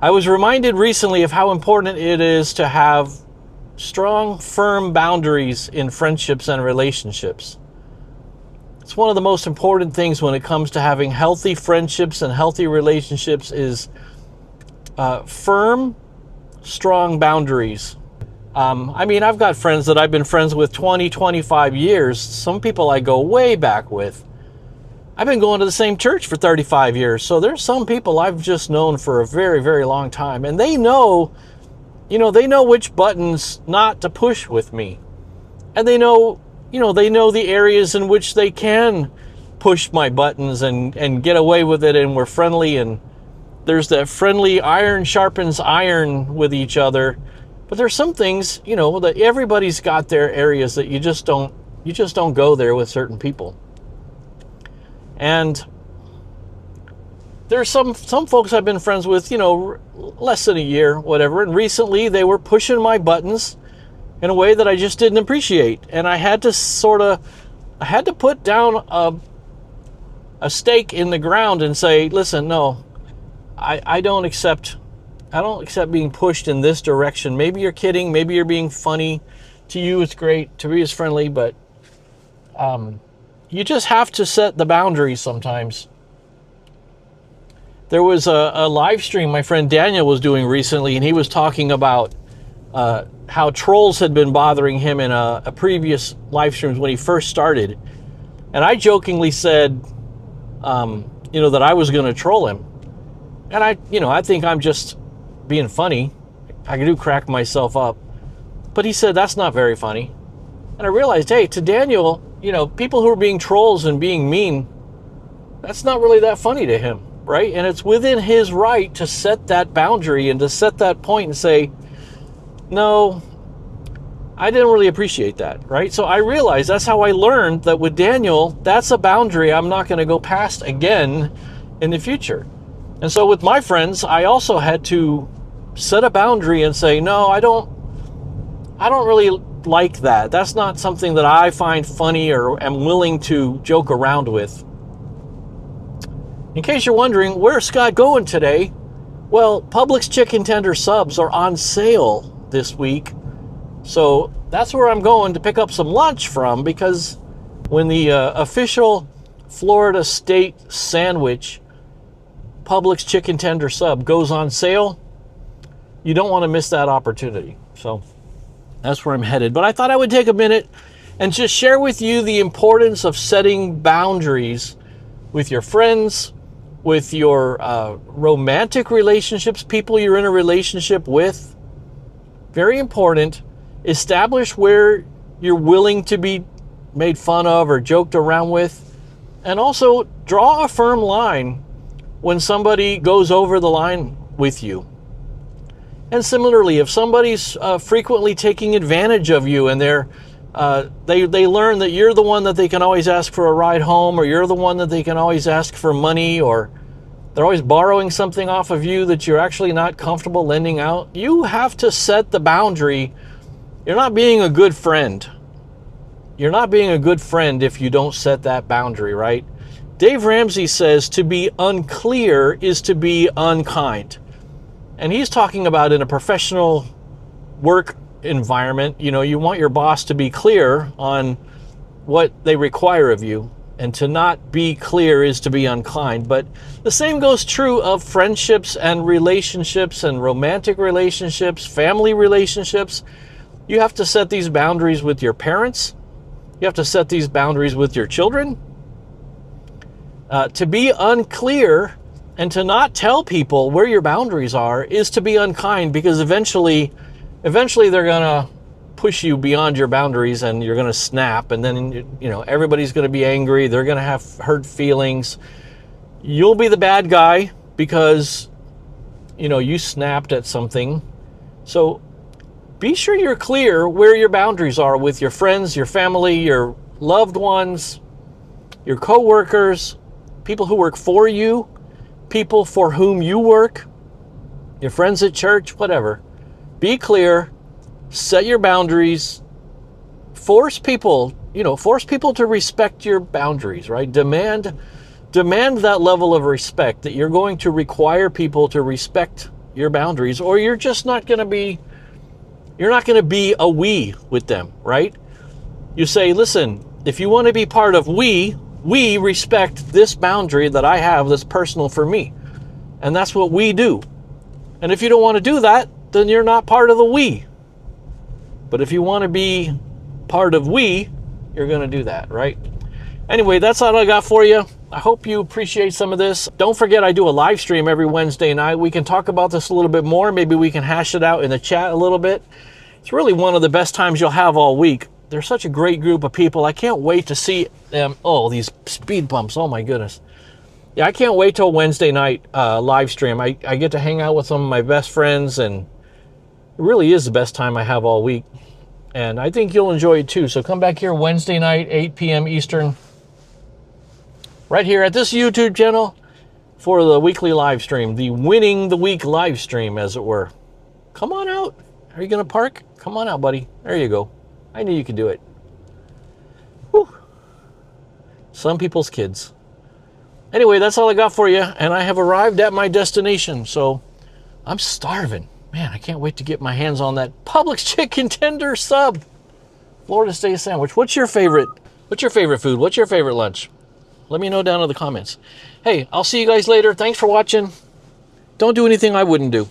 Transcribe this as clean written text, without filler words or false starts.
I was reminded recently of how important it is to have strong, firm boundaries in friendships and relationships. It's one of the most important things when it comes to having healthy friendships and healthy relationships is firm, strong boundaries. I've got friends that I've been friends with 20, 25 years. Some people I go way back with. I've been going to the same church for 35 years. So there's some people I've just known for a very, very long time. And they know which buttons not to push with me. And they know the areas in which they can push my buttons and get away with it, and we're friendly, and there's that friendly iron sharpens iron with each other. But there's some things, that everybody's got their areas that you just don't go there with certain people. And there's some folks I've been friends with, less than a year, whatever, and recently they were pushing my buttons in a way that I just didn't appreciate. And I had to put down a stake in the ground and say, listen, no, I don't accept being pushed in this direction. Maybe you're kidding, maybe you're being funny. To you it's great, to me it's friendly, but you just have to set the boundaries sometimes. There was a live stream my friend Daniel was doing recently, and he was talking about how trolls had been bothering him in a previous live streams when he first started. And I jokingly said, that I was going to troll him. And I think I'm just being funny. I do crack myself up. But he said, that's not very funny. And I realized, hey, to Daniel, people who are being trolls and being mean, that's not really that funny to him, right? And it's within his right to set that boundary and to set that point and say, no, I didn't really appreciate that, right? So I realized that's how I learned that with Daniel, that's a boundary I'm not going to go past again in the future. And so with my friends, I also had to set a boundary and say, no, I don't really like that. That's not something that I find funny or am willing to joke around with. In case you're wondering, where's Scott going today? Well, Publix chicken tender subs are on sale this week. So that's where I'm going to pick up some lunch from, because when the official Florida State sandwich Publix chicken tender sub goes on sale, you don't want to miss that opportunity. So that's where I'm headed. But I thought I would take a minute and just share with you the importance of setting boundaries with your friends, with your romantic relationships, people you're in a relationship with. Very important. Establish where you're willing to be made fun of or joked around with. And also draw a firm line when somebody goes over the line with you. And similarly, if somebody's frequently taking advantage of you and they learn that you're the one that they can always ask for a ride home, or you're the one that they can always ask for money, or they're always borrowing something off of you that you're actually not comfortable lending out, you have to set the boundary. You're not being a good friend. You're not being a good friend if you don't set that boundary, right? Dave Ramsey says to be unclear is to be unkind. And he's talking about in a professional work environment, you want your boss to be clear on what they require of you. And to not be clear is to be unkind. But the same goes true of friendships and relationships and romantic relationships, family relationships. You have to set these boundaries with your parents. You have to set these boundaries with your children. To be unclear and to not tell people where your boundaries are is to be unkind, because eventually they're going to push you beyond your boundaries and you're going to snap, and then everybody's going to be angry. They're going to have hurt feelings. You'll be the bad guy because you snapped at something. So be sure you're clear where your boundaries are with your friends, your family, your loved ones, your coworkers, people who work for you, people for whom you work, your friends at church, whatever. Be clear, set your boundaries, force people to respect your boundaries, right? Demand that level of respect, that you're going to require people to respect your boundaries, or you're just not going to be, you're not going to be a we with them, right? You say, listen, if you want to be part of we respect this boundary that I have that's personal for me. And that's what we do. And if you don't want to do that, then you're not part of the we. But if you want to be part of we, you're going to do that, right? Anyway, that's all I got for you. I hope you appreciate some of this. Don't forget, I do a live stream every Wednesday night. We can talk about this a little bit more. Maybe we can hash it out in the chat a little bit. It's really one of the best times you'll have all week. They're such a great group of people. I can't wait to see them. Oh, these speed bumps. Oh, my goodness. Yeah, I can't wait till Wednesday night live stream. I get to hang out with some of my best friends, and it really is the best time I have all week. And I think you'll enjoy it too. So come back here Wednesday night, 8 p.m. Eastern, right here at this YouTube channel for the weekly live stream, the Winning the Week live stream, as it were. Come on out. Are you going to park? Come on out, buddy. There you go. I knew you could do it. Whew. Some people's kids. Anyway, that's all I got for you, and I have arrived at my destination, so I'm starving. Man, I can't wait to get my hands on that Publix chicken tender sub Florida State sandwich. What's your favorite food? What's your favorite lunch? Let me know down in the comments. Hey, I'll see you guys later. Thanks for watching. Don't do anything I wouldn't do.